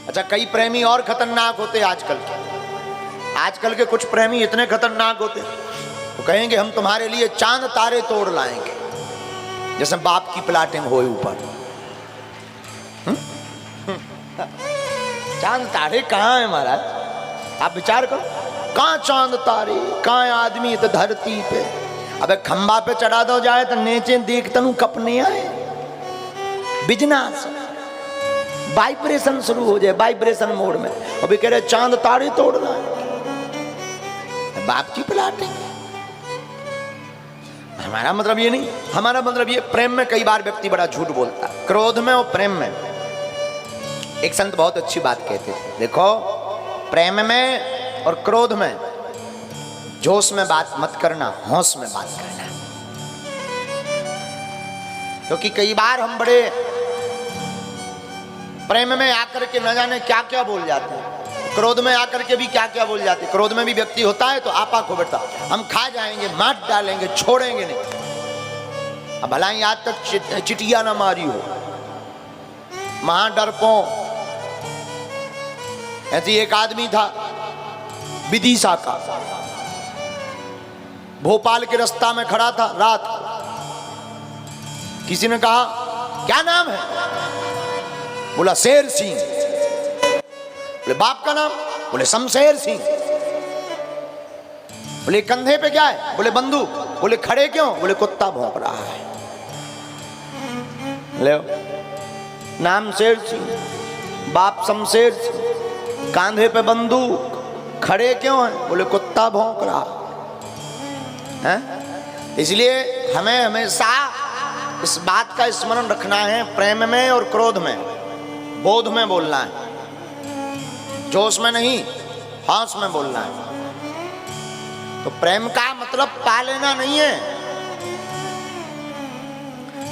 अच्छा, कई प्रेमी और खतरनाक होते आजकल के। आजकल के कुछ प्रेमी इतने खतरनाक होते, तो कहेंगे हम तुम्हारे लिए चांद तारे तोड़ लाएंगे, जैसे बाप की प्लाटिंग हो ऊपर। चांद तारे कहाँ है महाराज? आप विचार करो, कहाँ चांद तारे, कहाँ आदमी इस धरती पे। अबे खंबा पे चढ़ा दो जाए तो नीचे देखता हूँ कपने आए, बिजनेस वाइब्रेशन शुरू हो जाए, वाइब्रेशन मोड में। अभी कह रहे चांद तारे तोड़ रहा है, बाप की प्लाटिंग। हमारा मतलब ये नहीं, हमारा मतलब ये, प्रेम में कई बार व्यक्ति बड़ा झूठ बोलता है, क्रोध में और प्रेम में। एक संत बहुत अच्छी बात कहते थे, देखो प्रेम में और क्रोध में जोश में बात मत करना, होश में बात करना। क्योंकि कई बार हम बड़े प्रेम में आकर के न जाने क्या क्या बोल जाते हैं, क्रोध में आकर के भी क्या क्या बोल जाते हैं। क्रोध में भी व्यक्ति होता है तो आपा को बेटा हम खा जाएंगे, मार डालेंगे, छोड़ेंगे नहीं। अब भला ही आज तक चिटिया ना मारी हो, महा डरपो। ऐसी एक आदमी था विदिशा का, भोपाल के रास्ता में खड़ा था रात। किसी ने कहा क्या नाम है? बोला शेर सिंह। बोले बाप का नाम? बोले शमशेर सिंह। बोले कंधे पे क्या है? बोले बंदूक। बोले खड़े क्यों? बोले कुत्ता भौंक रहा है। ले नाम शेर सिंह, बाप शमशेर सिंह, कांधे पे बंदूक, खड़े क्यों है? बोले कुत्ता भौंक रहा है। इसलिए हमें हमेशा इस बात का स्मरण रखना है, प्रेम में और क्रोध में, बोध में बोलना है, जोश में नहीं, होश में बोलना है। तो प्रेम का मतलब पा लेना नहीं है,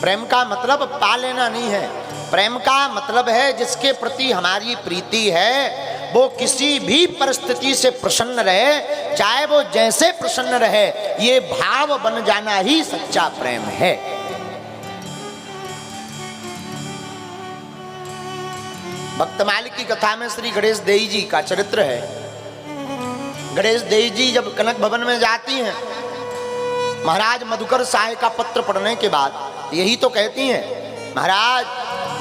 प्रेम का मतलब पा लेना नहीं है। प्रेम का मतलब है जिसके प्रति हमारी प्रीति है वो किसी भी परिस्थिति से प्रसन्न रहे, चाहे वो जैसे प्रसन्न रहे, ये भाव बन जाना ही सच्चा प्रेम है। भक्तमाल की कथा में श्री गणेश देवी जी का चरित्र है। गणेश देवी जी जब कनक भवन में जाती हैं, महाराज मधुकर साय का पत्र पढ़ने के बाद यही तो कहती हैं, महाराज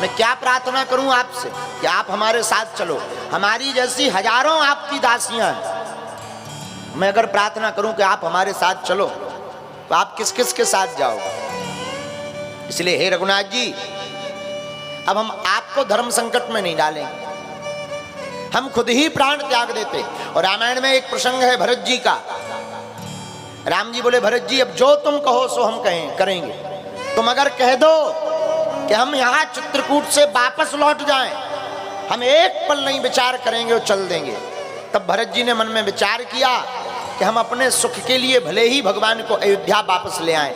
मैं क्या प्रार्थना करूं आपसे कि आप हमारे साथ चलो, हमारी जैसी हजारों आपकी दासियां हैं। मैं अगर प्रार्थना करूं कि आप हमारे साथ चलो तो आप किस किस के साथ जाओगे? इसलिए हे रघुनाथ जी, अब हम आपको धर्म संकट में नहीं डालेंगे, हम खुद ही प्राण त्याग देते। और रामायण में एक प्रसंग है भरत जी का। राम जी बोले भरत जी अब जो तुम कहो सो हम करेंगे। तुम अगर कह दो कि हम यहाँ चित्रकूट से वापस लौट जाएं, हम एक पल नहीं विचार करेंगे और चल देंगे। तब भरत जी ने मन में विचार किया कि हम अपने सुख के लिए भले ही भगवान को अयोध्या वापस ले आए,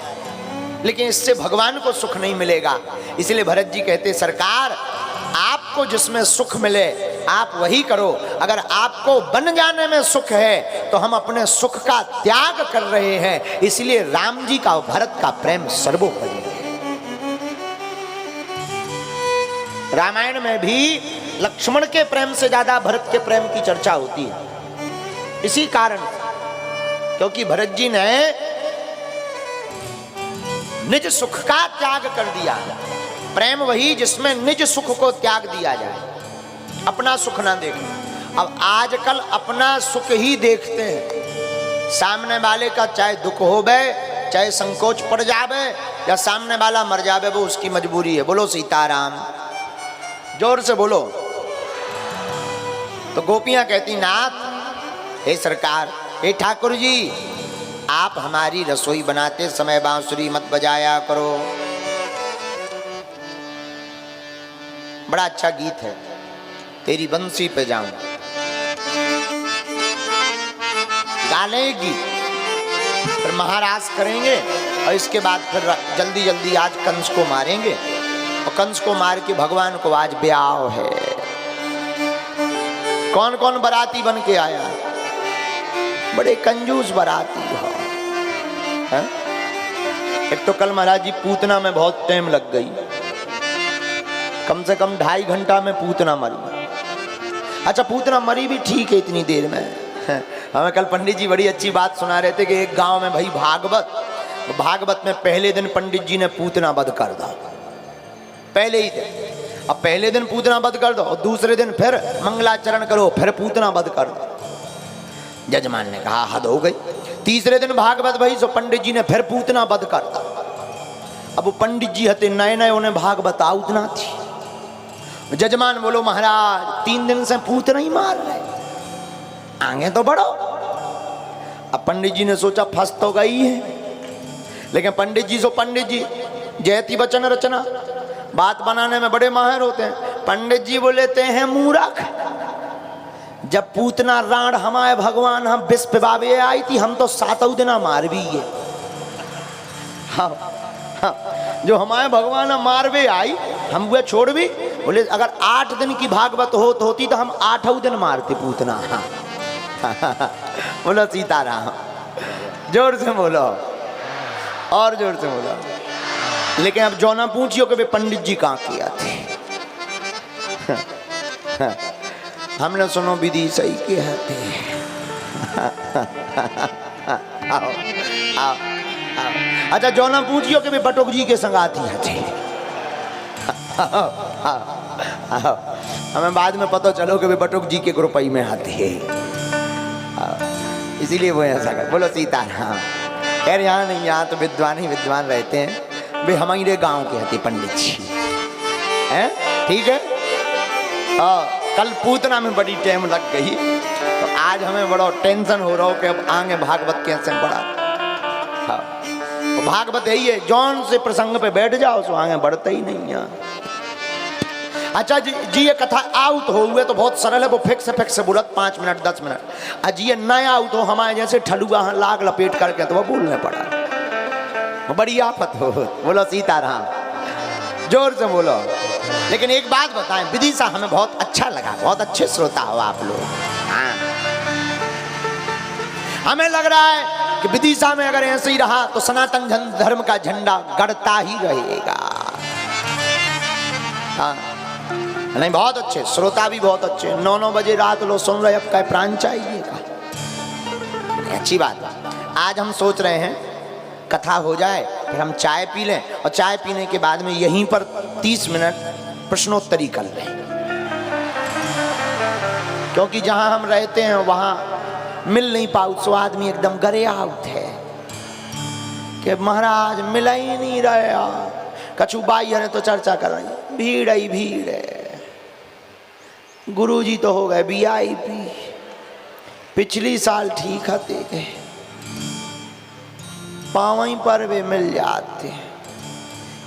लेकिन इससे भगवान को सुख नहीं मिलेगा। इसलिए भरत जी कहते सरकार आपको जिसमें सुख मिले आप वही करो। अगर आपको बन जाने में सुख है तो हम अपने सुख का त्याग कर रहे हैं। इसलिए राम जी का भरत का प्रेम सर्वोपरि है। रामायण में भी लक्ष्मण के प्रेम से ज्यादा भरत के प्रेम की चर्चा होती है। इसी कारण क्योंकि भरत जी ने निज सुख का त्याग कर दिया। प्रेम वही जिसमें निज सुख को त्याग दिया जाए, अपना सुख ना देखना। अब आजकल अपना सुख ही देखते हैं। सामने वाले का चाहे दुख होवे, चाहे संकोच पड़ जावे, या सामने वाला मर जावे, वो उसकी मजबूरी है। बोलो सीताराम, जोर से बोलो। तो गोपियां कहती नाथ हे सरकार, हे ठाकुर जी, आप हमारी रसोई बनाते समय बांसुरी मत बजाया करो। बड़ा अच्छा गीत है, तेरी बंसी पे जाऊं। गालेगी, फिर महाराज करेंगे और इसके बाद फिर जल्दी जल्दी आज कंस को मारेंगे, और कंस को मार के भगवान को आज ब्याह है। कौन कौन बराती बन के आया? बड़े कंजूस बराती हो। एक तो कल महाराज जी पूतना में बहुत टाइम लग गई, कम से कम 2.5 घंटा में पूतना मरी। अच्छा पूतना मरी भी ठीक है इतनी देर में। हमें कल पंडित जी बड़ी अच्छी बात सुना रहे थे कि एक गांव में भाई भागवत में पहले दिन पंडित जी ने पूतना वध कर दो, पहले ही दिन। अब पहले दिन पूतना वध कर दो और दूसरे दिन फिर मंगलाचरण करो, फिर पूतना वध कर दो। जजमान ने कहा हद हो गई। तीसरे दिन भागवत भाई सो पंडित जी ने फिर पूतना वध कर दो। अब पंडित जी हते नए नए उन्हें भागवत आउत ना थी। जजमान बोलो महाराज 3 दिन से पूतना ही मार रहे, आगे तो बढ़ो। अब पंडित जी ने सोचा फंस तो गई है, लेकिन पंडित जी जयती वचन रचना, बात बनाने में बड़े माहिर होते हैं। पंडित जी बोलेते हैं मूर्ख, जब पूतना राण हमारे भगवान हम विश्व बाबे आई थी, हम तो 7 दिना मार भी है। हाँ, जो हमारे भगवान मारवे आई हम वो छोड़ भी। बोले अगर 8 दिन की भागवत होती तो हम 8 दिन मारते पूतना। हाँ। बोलो सीताराम, जोर से बोलो और जोर से बोलो। लेकिन अब जो ना पूछियो कि पंडित जी कहाँ किया थे। हमने सुनो विधि सही के थे। आओ, आओ, आओ। अच्छा जो ना पूछियो कि बटुक जी के संगाती थे। हमें बाद में पता चलो कि बटुक जी के ग्रुपई में आते हैं, इसीलिए वो ऐसा कर। बोलो सीताराम। यार यहाँ नहीं, यहाँ तो विद्वान ही विद्वान रहते हैं। वे हमारे गांव के हते पंडित जी हैं, ठीक है। कल पूतना में बड़ी टाइम लग गई, तो आज हमें बड़ा टेंशन हो रहा हो कि अब आगे भागवत कैसे बढ़ा। हाँ, तो भागवत यही है, जौन से प्रसंग पे बैठ जाओ सो आगे बढ़ते ही नहीं यहाँ। अच्छा जी ये कथा आउट हो हुए तो बहुत सरल है, वो फिक्स से बोलत 5 मिनट 10 मिनट। अजी ये नया आउट हो हमारे जैसे ठलुआ लाग लपेट करके तो वो बोलने पड़ा, बड़ी आफत हो। बोलो सीताराम, जोर से बोलो। लेकिन एक बात बताएं, विदिशा हमें बहुत अच्छा लगा, बहुत अच्छे श्रोता हो आप लोग। हाँ, हमें लग रहा है कि विदिशा में अगर ऐसे ही रहा तो सनातन धर्म का झंडा गड़ता ही रहेगा। हाँ नहीं, बहुत अच्छे श्रोता भी बहुत अच्छे। 9 बजे रात लो सुन रहे, अब क्या प्राण चाहिएगा। अच्छी बात है। आज हम सोच रहे हैं कथा हो जाए फिर हम चाय पी लें, और चाय पीने के बाद में यहीं पर 30 मिनट प्रश्नोत्तरी कर लें, क्योंकि जहां हम रहते हैं वहां मिल नहीं पाऊ। सो आदमी एकदम गरे आउट है कि महाराज मिला ही नहीं रहा। कछु बाई है तो चर्चा कर रही, भीड़ ही भीड़ है। गुरुजी तो हो गए VIP, पिछली साल ठीक है, पावई पर वे मिल जाते।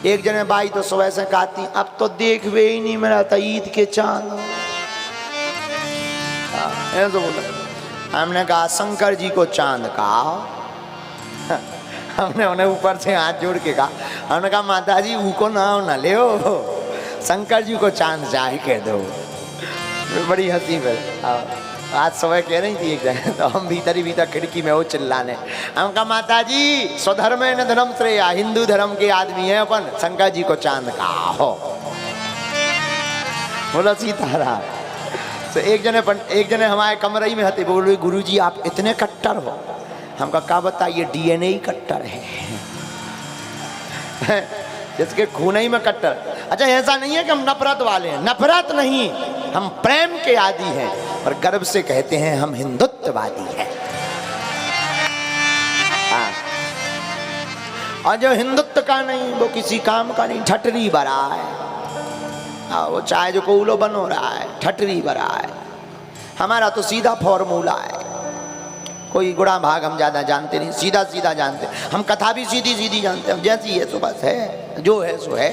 एक जने बाई तो सुबह से कहती अब तो देख वे ही नहीं मिला था ईद के चांद। ऐसा बोला। हमने कहा शंकर जी को चांद कहा। हमने उन्हें ऊपर से हाथ जोड़ के कहा, हमने कहा माता जी उनको नाम ना ले, शंकर जी को चांद चाहे कह दो। बड़ी हंसी फिर। आज सुबह कह रही थी एक जगह, तो हम भीतर खिड़की में वो चिल्लाने, हम कहा माता जी स्वधर्म न धर्म श्रेय, हिंदू धर्म के आदमी है अपन, शंकर जी को चांद कहा हो। बोला सीताराम। तो एक जने हमारे कमरे में हते, बोल रहे गुरुजी आप इतने कट्टर हो। हम कहा बताइए DNA ही कट्टर है। जिसके खून ही में कट्टर। अच्छा ऐसा नहीं है कि हम नफरत वाले हैं, नफरत नहीं, हम प्रेम के आदी हैं और गर्व से कहते हैं हम हिंदुत्ववादी हैं। हाँ। और जो हिंदुत्व का नहीं वो किसी काम का नहीं, ठटरी भरा है। हाँ, वो चाहे जो कोउलो बनो रहा है, ठटरी भरा है। हमारा तो सीधा फॉर्मूला है, कोई गुणा भाग हम ज्यादा जानते नहीं, सीधा सीधा जानते। हम कथा भी सीधी सीधी जानते हैं, जैसी है सो बस है, जो है सो है।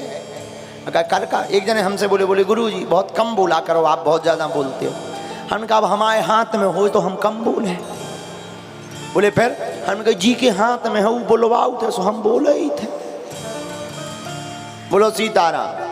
अगर कर का एक जने हमसे बोले गुरुजी बहुत कम बोला करो, आप बहुत ज्यादा बोलते हो। हमने कहा अब हमारे हाथ में हो तो हम कम बोले। बोले फिर हमने कहा जी के हाथ में हो बोलवाओ थे, सो हम बोले ही थे। बोलो सीताराम।